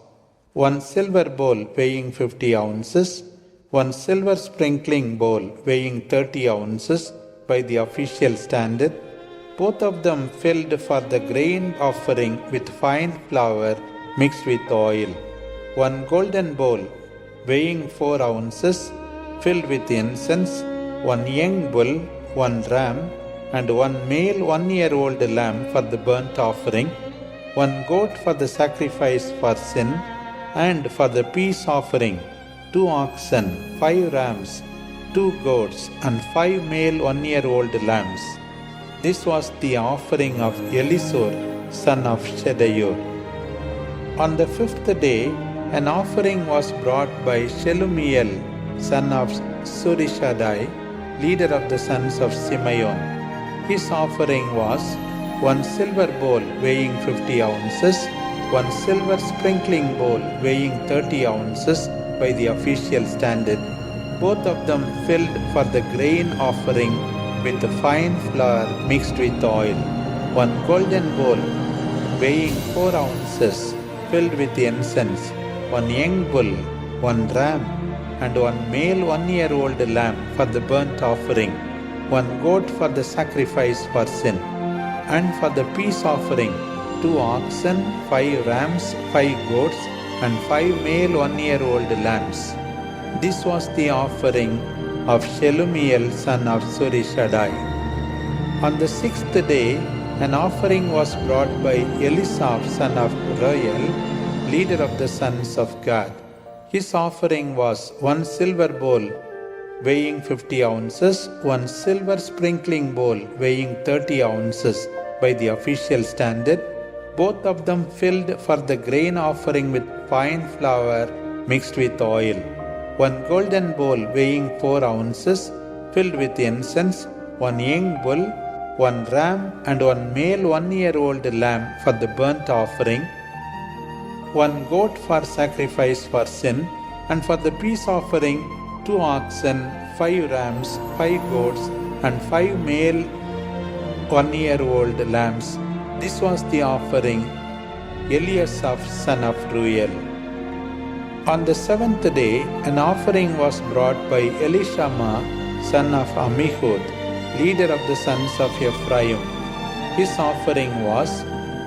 1 silver bowl weighing 50 ounces, 1 silver sprinkling bowl weighing 30 ounces by the official standard, both of them filled for the grain offering with fine flour mixed with oil, 1 golden bowl weighing 4 ounces filled with incense, 1 young bull, 1 ram, and 1 male 1-year-old lamb for the burnt offering, 1 goat for the sacrifice for sin, and for the peace offering, 2 oxen, 5 rams, 2 goats, and 5 male 1-year-old lambs. This was the offering of Elisur, son of Shedeur. On the fifth day, an offering was brought by Shelumiel, son of Surishadai, leader of the sons of Simeon. His offering was 1 silver bowl weighing 50 ounces, 1 silver sprinkling bowl weighing 30 ounces by the official standard, both of them filled for the grain offering with the fine flour mixed with oil, 1 golden bowl weighing 4 ounces filled with incense, 1 young bull, 1 ram, and 1 male 1-year-old lamb for the burnt offering, 1 goat for the sacrifice for sin, and for the peace offering, 2 oxen, 5 rams, 5 goats, and 5 male 1-year-old lambs. This was the offering of Shelumiel, son of Surishadai. On the sixth day, an offering was brought by Elisaph, son of Reuel, leader of the sons of Gad. His offering was 1 silver bowl weighing 50 ounces, 1 silver sprinkling bowl weighing 30 ounces by the official standard, both of them filled for the grain offering with fine flour mixed with oil, 1 golden bowl weighing 4 ounces filled with incense, one young bull, one ram, and one male 1-year-old lamb for the burnt offering, one goat for sacrifice for sin, and for the peace offering 2 oxen, 5 rams, 5 goats, and 5 male 1-year-old lambs. This was the offering Eliasaph son of Ruel. On the 7th day, an offering was brought by Elishama son of Ammihud, leader of the sons of Ephraim. His offering was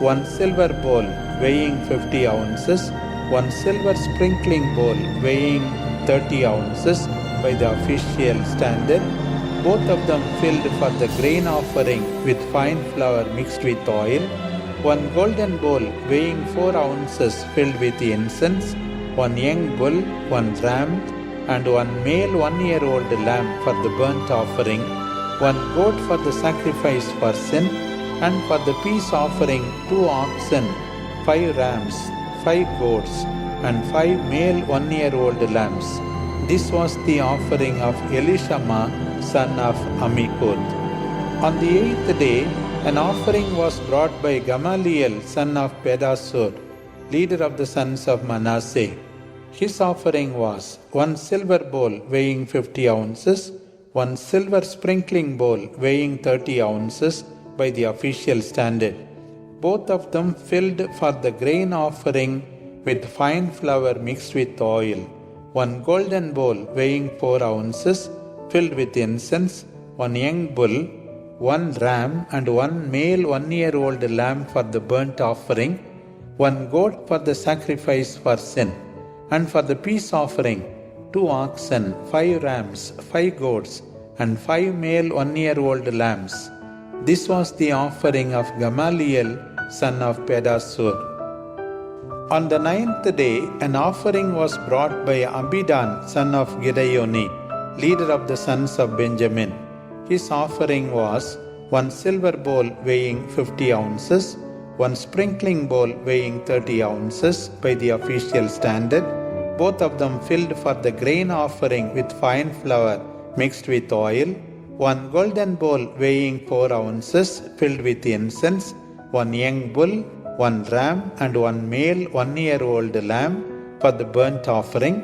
1 silver bowl weighing 50 ounces, 1 silver sprinkling bowl weighing 30 ounces by the official standard, both of them filled for the grain offering with fine flour mixed with oil, 1 golden bowl weighing 4 ounces filled with incense, 1 young bull, 1 ram, and 1 male 1-year-old lamb for the burnt offering, 1 goat for the sacrifice for sin, and for the peace offering 2 oxen, 5 rams, 5 goats, and 5 male 1-year-old lambs. This was the offering of Elishama son of Ammihud. On the 8th day, an offering was brought by Gamaliel son of Pedasur, leader of the sons of Manasseh. His offering was 1 silver bowl weighing 50 ounces, 1 silver sprinkling bowl weighing 30 ounces by the official standard, both of them filled for the grain offering with fine flour mixed with oil, 1 golden bowl weighing 4 ounces filled with incense, 1 young bull, 1 ram, and 1 male 1-year-old lamb for the burnt offering, 1 goat for the sacrifice for sin, and for the peace offering 2 oxen, 5 rams, 5 goats, and 5 male 1-year-old lambs. This was the offering of Gamaliel son of Pedasur. On the 9th day, an offering was brought by Abidan son of Gideoni, leader of the sons of Benjamin. His offering was 1 silver bowl weighing 50 ounces, 1 sprinkling bowl weighing 30 ounces by the official standard, both of them filled for the grain offering with fine flour mixed with oil, 1 golden bowl weighing 4 ounces filled with incense, 1 young bull, 1 ram, and 1 male 1-year-old lamb for the burnt offering,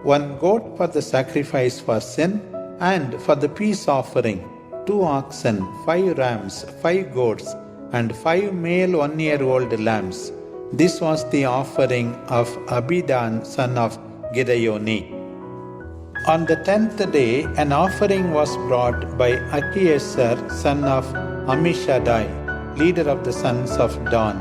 1 goat for the sacrifice for sin, and for the peace offering 2 oxen, 5 rams, 5 goats, and 5 male 1-year-old lambs. This was the offering of Abidan son of Gideoni. On the 10th day, an offering was brought by Achiezer son of Ammishaddai, leader of the sons of Dan.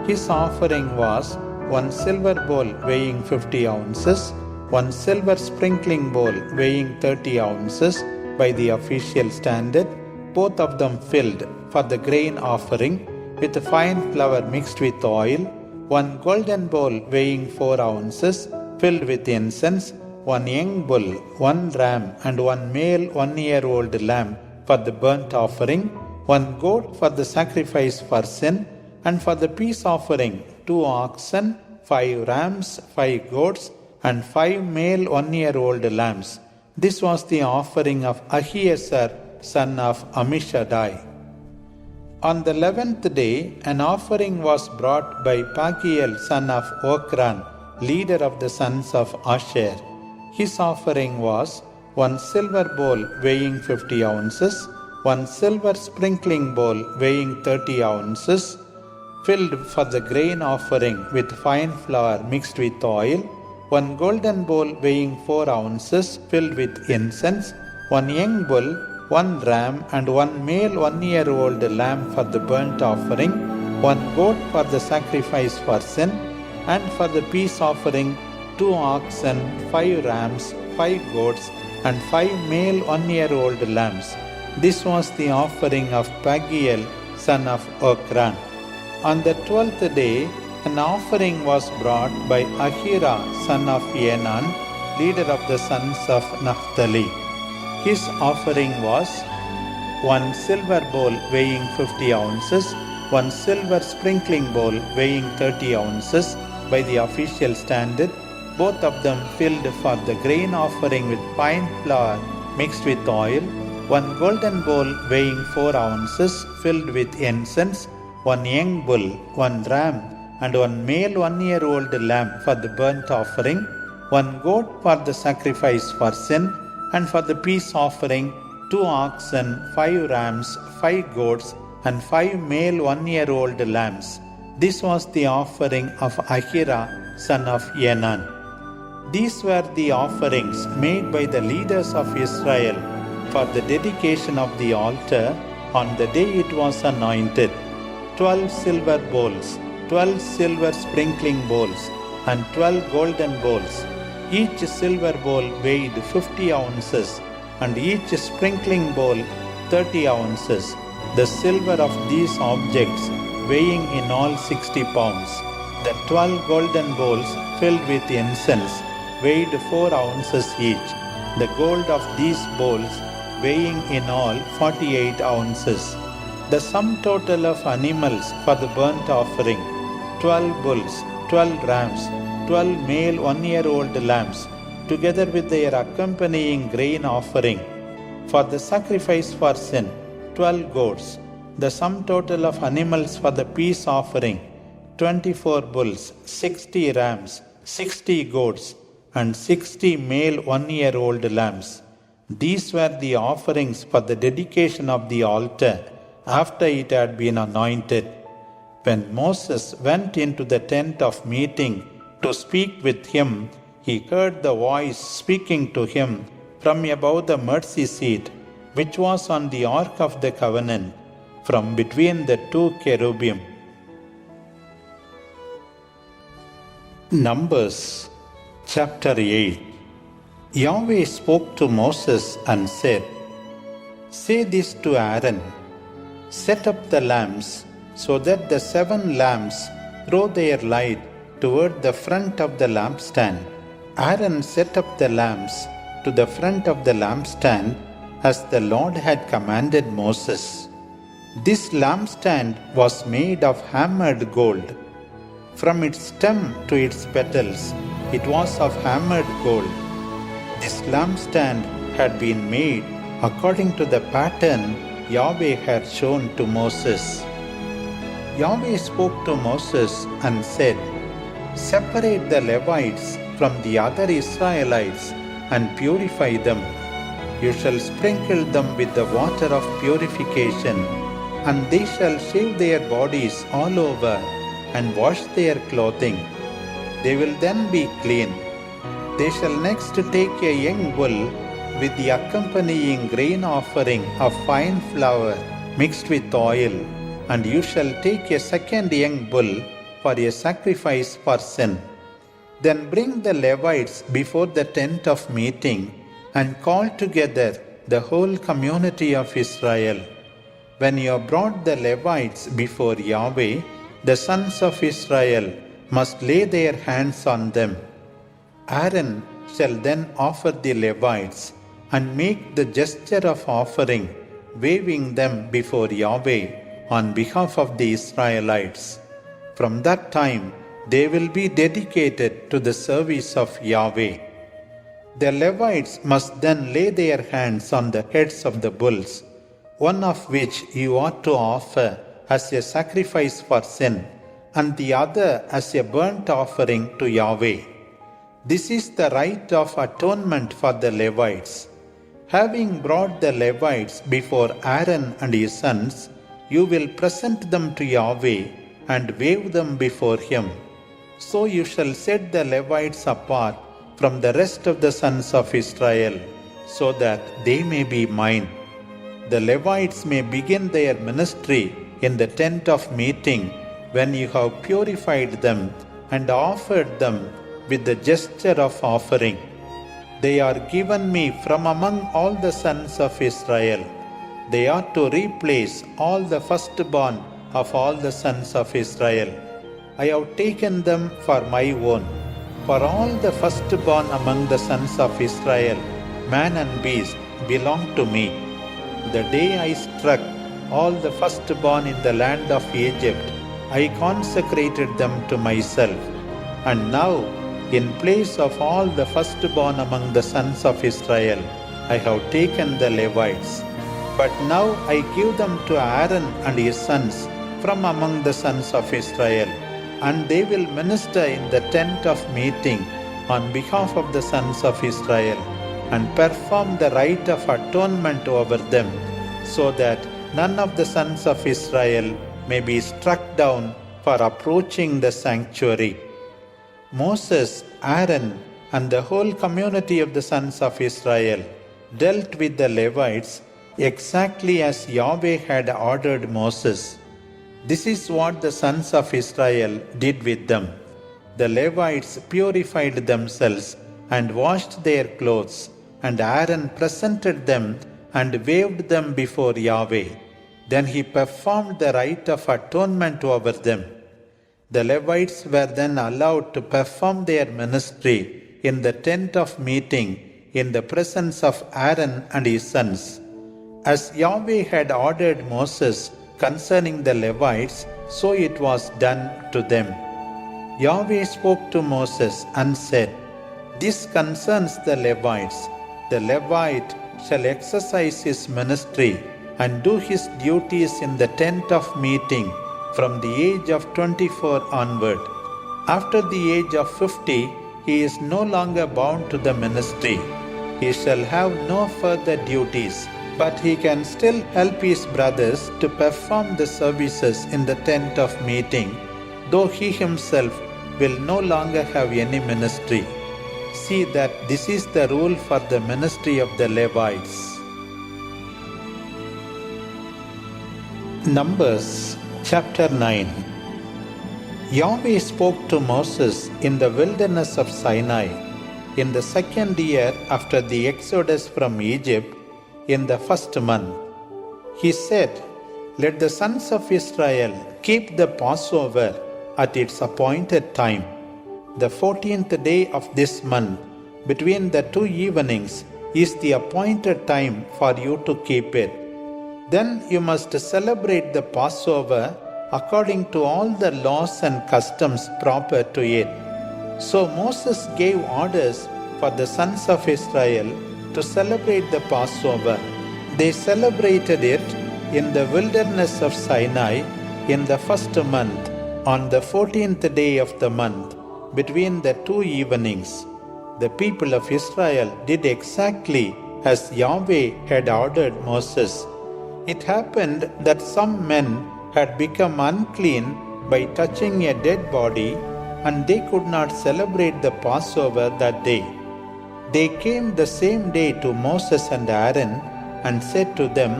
His offering was 1 silver bowl weighing 50 ounces, 1 silver sprinkling bowl weighing 30 ounces by the official standard, both of them filled for the grain offering with fine flour mixed with oil, 1 golden bowl weighing 4 ounces filled with incense, 1 young bull, 1 ram, and 1 male 1-year-old lamb for the burnt offering, 1 goat for the sacrifice for sin, and for the peace offering 2 oxen, 5 rams, 5 goats, and 5 male 1-year-old lambs. This was the offering of Achiezer son of Ammishaddai. On the 11th day, an offering was brought by Pagiel son of Okran, leader of the sons of Asher. His offering was 1 silver bowl weighing 50 ounces, 1 silver sprinkling bowl weighing 30 ounces, filled for the grain offering with fine flour mixed with oil, 1 golden bowl weighing 4 ounces filled with incense, 1 young bull, 1 ram, and 1 male 1-year-old lamb for the burnt offering, 1 goat for the sacrifice for sin, and for the peace offering 2 oxen, 5 rams, 5 goats, and 5 male 1-year-old lambs. This was the offering of Pagiel son of Okran. On the 12th day, an offering was brought by Ahira son of Enan, leader of the sons of Naphtali. His offering was 1 silver bowl weighing 50 ounces, 1 silver sprinkling bowl weighing 30 ounces by the official standard, both of them filled for the grain offering with fine flour mixed with oil, one golden bowl weighing 4 ounces filled with incense, one young bull, one ram, and one male 1-year-old lamb for the burnt offering, one goat for the sacrifice for sin, and for the peace offering 2 oxen, 5 rams, 5 goats, and 5 male 1-year-old lambs. This was the offering of Ahira, son of Enan. These were the offerings made by the leaders of Israel for the dedication of the altar on the day it was anointed. 12 silver bowls, 12 silver sprinkling bowls, and 12 golden bowls. Each silver bowl weighed 50 ounces, and each sprinkling bowl 30 ounces. The silver of these objects weighing in all 60 pounds. The 12 golden bowls filled with incense weighed 4 ounces each. The gold of these bowls weighing in all 48 ounces. The sum total of animals for the burnt offering, 12 bulls, 12 rams, 12 male 1-year-old lambs, together with their accompanying grain offering. For the sacrifice for sin, 12 goats. The sum total of animals for the peace offering, 24 bulls, 60 rams, 60 goats, and 60 male 1-year-old lambs. These were the offerings for the dedication of the altar after it had been anointed. When Moses went into the tent of meeting to speak with him, he heard the voice speaking to him from above the mercy seat, which was on the ark of the covenant, from between the 2 cherubim. Numbers chapter 8. Yahweh spoke to Moses and said, "Say this to Aaron, set up the lamps so that the 7 lamps throw their light toward the front of the lampstand." Aaron set up the lamps to the front of the lampstand as the Lord had commanded Moses. This lampstand was made of hammered gold. From its stem to its petals, it was of hammered gold. This lampstand had been made according to the pattern Yahweh had shown to Moses. Yahweh spoke to Moses and said, "Separate the Levites from the other Israelites and purify them. You shall sprinkle them with the water of purification, and they shall shave their bodies all over and wash their clothing. They will then be clean. They shall next take a young bull with the accompanying grain offering of fine flour mixed with oil, and you shall take a second young bull for a sacrifice for sin. Then bring the Levites before the tent of meeting and call together the whole community of Israel. When you have brought the Levites before Yahweh, the sons of Israel must lay their hands on them. Aaron shall then offer the Levites and make the gesture of offering, waving them before Yahweh on behalf of the Israelites. From that time, they will be dedicated to the service of Yahweh. The Levites must then lay their hands on the heads of the bulls, one of which you ought to offer as a sacrifice for sin, and the other as a burnt offering to Yahweh. This is the rite of atonement for the Levites. Having brought the Levites before Aaron and his sons, you will present them to Yahweh and wave them before him. So you shall set the Levites apart from the rest of the sons of Israel, so that they may be mine. The Levites may begin their ministry in the tent of meeting when you have purified them and offered them with the gesture of offering. They are given me from among all the sons of Israel. They are to replace all the firstborn of all the sons of Israel. I have taken them for my own. For all the firstborn among the sons of Israel, man and beast, belong to me. The day I struck all the firstborn in the land of Egypt, I consecrated them to myself. And now, in place of all the firstborn among the sons of Israel, I have taken the Levites, But now I give them to Aaron and his sons from among the sons of Israel, and they will minister in the tent of meeting on behalf of the sons of Israel, and perform the rite of atonement over them, so that none of the sons of Israel may be struck down for approaching the sanctuary. Moses, Aaron, and the whole community of the sons of Israel dealt with the Levites exactly as Yahweh had ordered Moses. This is what the sons of Israel did with them. The Levites purified themselves and washed their clothes, and Aaron presented them and waved them before Yahweh. Then he performed the rite of atonement over them. The Levites were then allowed to perform their ministry in the tent of meeting in the presence of Aaron and his sons. As Yahweh had ordered Moses concerning the Levites, so it was done to them. Yahweh spoke to Moses and said, "This concerns the Levites. The Levite shall exercise his ministry and do his duties in the tent of meeting from the age of 24 onward. After the age of 50, he is no longer bound to the ministry. He shall have no further duties, but he can still help his brothers to perform the services in the tent of meeting, though he himself will no longer have any ministry. See that this is the rule for the ministry of the Levites." Numbers chapter 9. Yahweh spoke to Moses in the wilderness of Sinai in the second year after the exodus from Egypt, in the first month. He said, "Let the sons of Israel keep the Passover at its appointed time. The 14th day of this month, between the two evenings, is the appointed time for you to keep it. Then you must celebrate the Passover according to all the laws and customs proper to it." So Moses gave orders for the sons of Israel to celebrate the Passover. They celebrated it in the wilderness of Sinai in the first month, on the 14th day of the month, between the two evenings. The people of Israel did exactly as Yahweh had ordered Moses. It happened that some men had become unclean by touching a dead body, and they could not celebrate the Passover that day. They came the same day to Moses and Aaron and said to them,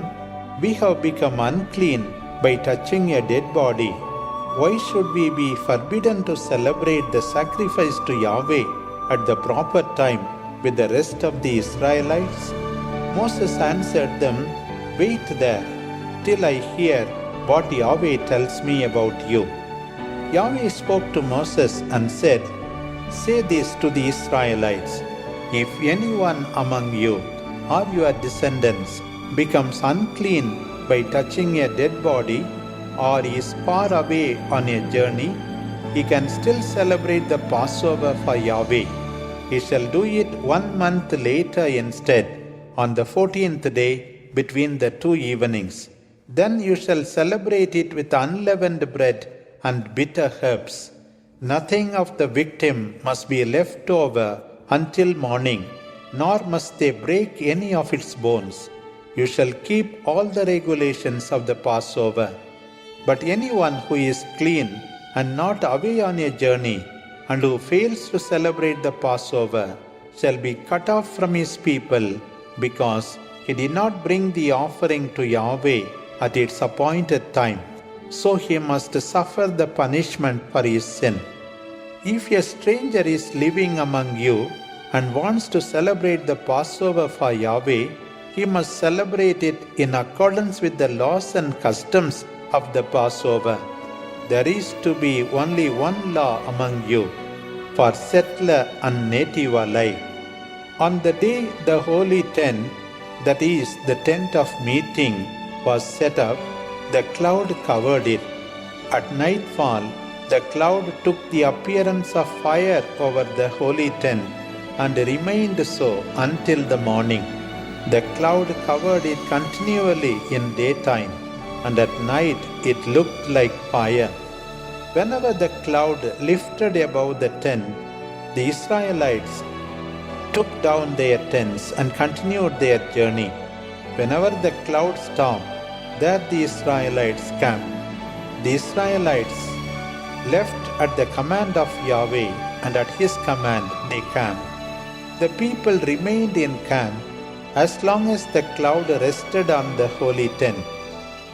"We have become unclean by touching a dead body. Why should we be forbidden to celebrate the sacrifice to Yahweh at the proper time with the rest of the Israelites?" Moses answered them, "Wait there till I hear what Yahweh tells me about you." Yahweh spoke to Moses and said, "Say this to the Israelites: If anyone among you or your descendants becomes unclean by touching a dead body, or is far away on a journey, he can still celebrate the Passover for Yahweh. He shall do it 1 month later instead, on the 14th day between the two evenings. Then you shall celebrate it with unleavened bread and bitter herbs. Nothing of the victim must be left over until morning, nor must they break any of its bones. You shall keep all the regulations of the Passover. But anyone who is clean and not away on a journey, and who fails to celebrate the Passover, shall be cut off from his people, because he did not bring the offering to Yahweh at its appointed time. So he must suffer the punishment for his sin. If a stranger is living among you and wants to celebrate the Passover for Yahweh, he must celebrate it in accordance with the laws and customs of the Passover. There is to be only one law among you, for settler and native alike. On the day the holy tent, that is, the tent of meeting, was set up, the cloud covered it. At nightfall, the cloud took the appearance of fire over the holy tent and remained so until the morning. The cloud covered it continually in daytime, and at night it looked like fire. Whenever the cloud lifted above the tent, the Israelites took down their tents and continued their journey. Whenever the cloud stopped, there the Israelites camped. The Israelites left at the command of Yahweh, and at his command they camped. The people remained in camp as long as the cloud rested on the holy tent.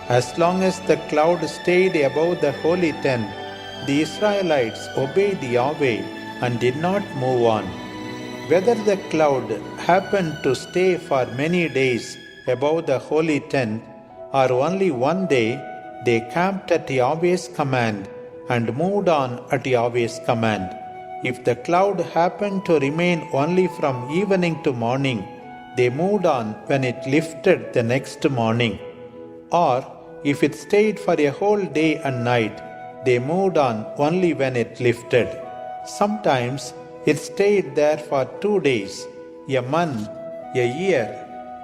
As long as the cloud stayed above the holy tent, the Israelites obeyed Yahweh and did not move on. Whether the cloud happened to stay for many days above the holy tent or only one day, they camped at Yahweh's command and moved on at Yahweh's command. If the cloud happened to remain only from evening to morning, they moved on when it lifted the next morning. Or if it stayed for a whole day and night, they moved on only when it lifted. Sometimes it stayed there for 2 days, a month, a year.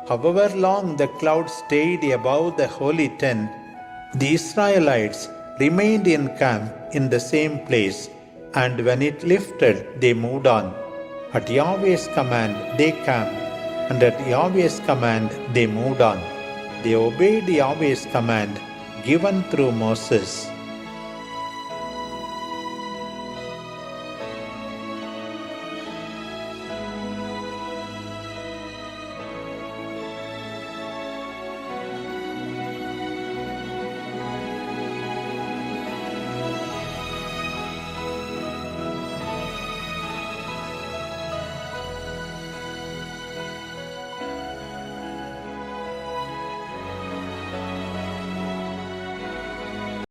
However long the cloud stayed above the holy tent, the Israelites remained in camp in the same place, and when it lifted, they moved on. At Yahweh's command, they camped, and at Yahweh's command, they moved on. They obeyed Yahweh's command given through Moses.